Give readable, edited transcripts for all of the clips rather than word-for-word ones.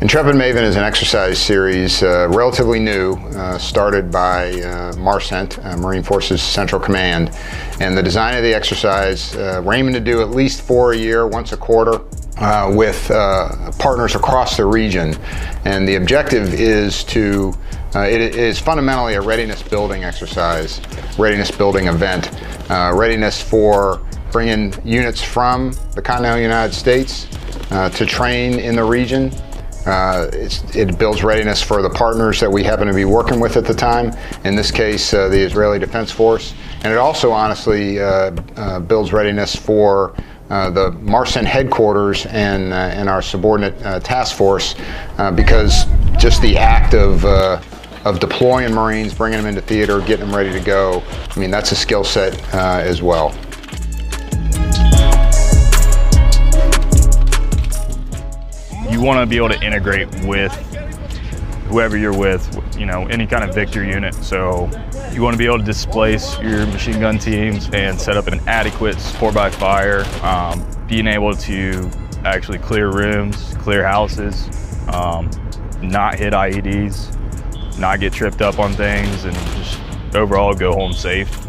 Intrepid Maven is an exercise series relatively new, started by MARCENT, Marine Forces Central Command. And the design of the exercise, we're aiming to do at least 4 a year, once a quarter, with partners across the region. And the objective is to, it is fundamentally a readiness building exercise, readiness building event, readiness for bringing units from the continental United States to train in the region. It builds readiness for the partners that we happen to be working with at the time, in this case the Israeli Defense Force, and it also honestly builds readiness for the MARCENT headquarters and our subordinate task force, because just the act of deploying Marines, bringing them into theater, getting them ready to go, I mean, that's a skill set as well. You want to be able to integrate with whoever you're with, you know, any kind of Victor unit. So you want to be able to displace your machine gun teams and set up an adequate support by fire, being able to actually clear rooms, clear houses, not hit IEDs, not get tripped up on things, and just overall go home safe.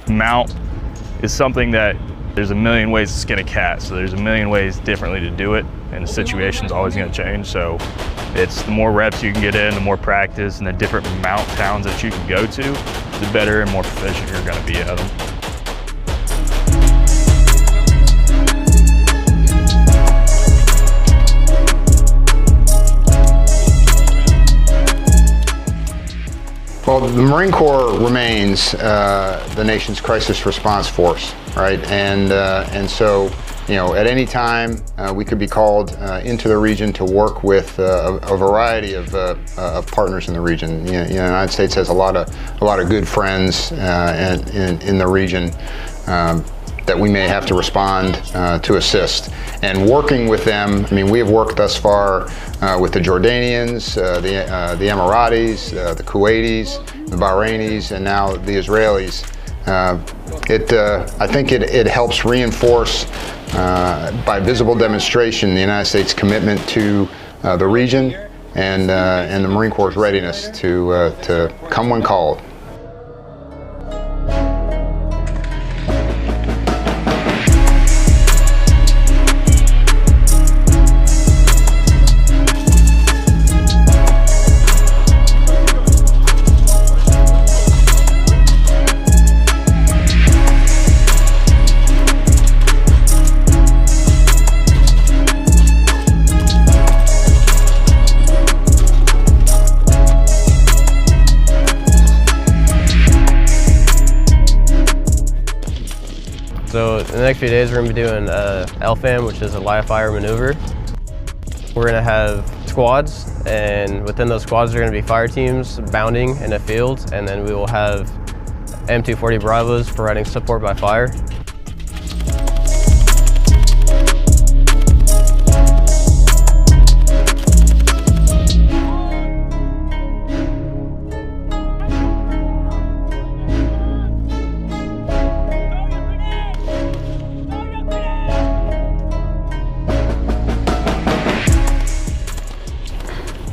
Mount is something that there's a million ways to skin a cat, so there's a million ways differently to do it, and the situation's always going to change. So it's the more reps you can get in, the more practice, and the different mount towns that you can go to, the better and more proficient you're going to be at them. Well, the Marine Corps remains the nation's crisis response force, right? And so, you know, at any time we could be called into the region to work with a variety of partners in the region. You know, the United States has a lot of good friends in the region that we may have to respond to assist. And working with them, I mean, we have worked thus far with the Jordanians, the Emiratis, the Kuwaitis, the Bahrainis, and now the Israelis. I think it helps reinforce by visible demonstration the United States' commitment to the region and the Marine Corps' readiness to come when called. So in the next few days, we're going to be doing LFAM, which is a live fire maneuver. We're going to have squads, and within those squads, there are going to be fire teams bounding in a field, and then we will have M240 Bravos providing support by fire.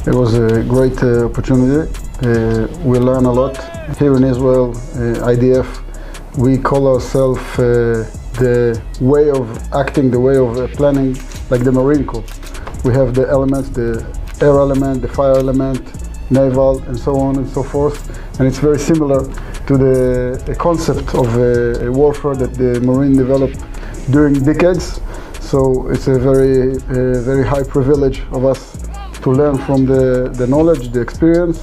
It was a great opportunity. We learn a lot. Here in Israel, IDF, we call ourselves the way of acting, the way of planning, like the Marine Corps. We have the elements, the air element, the fire element, naval, and so on and so forth. And it's very similar to the concept of warfare that the Marine developed during decades. So it's a very high privilege of us to learn from the knowledge, the experience,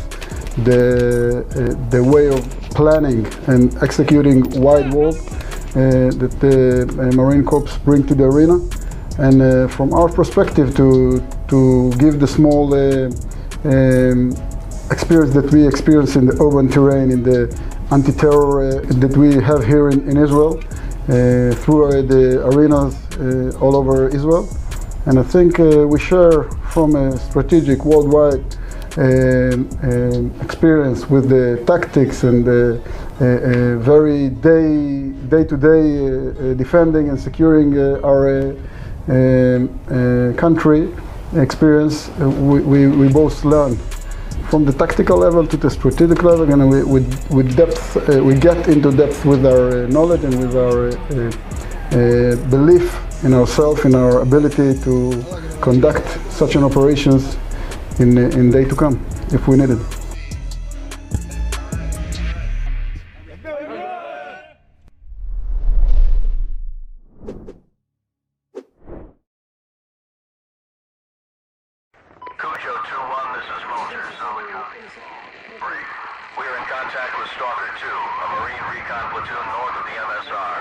the way of planning and executing wide war that the Marine Corps bring to the arena, and from our perspective to give the small experience that we experience in the urban terrain, in the anti-terror that we have here in Israel, through the arenas all over Israel. And I think we share from a strategic worldwide experience with the tactics and the very day-to-day defending and securing our country experience. We both learn from the tactical level to the strategic level, and with depth, we get into depth with our knowledge and with our belief in ourselves, in our ability to conduct such an operations in day to come, if we need it. Cujo 2-1, this is Vulture. Brief. We are in contact with Stalker 2, a Marine recon platoon north of the MSR.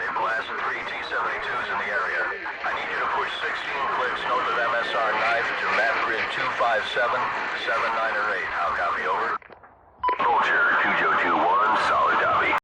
They blasted 3 T-72s in the area. I need you to push 16 clicks north of MSR knife to map grid 257, 79 or 8. I'll copy, over. Vulture, Cujo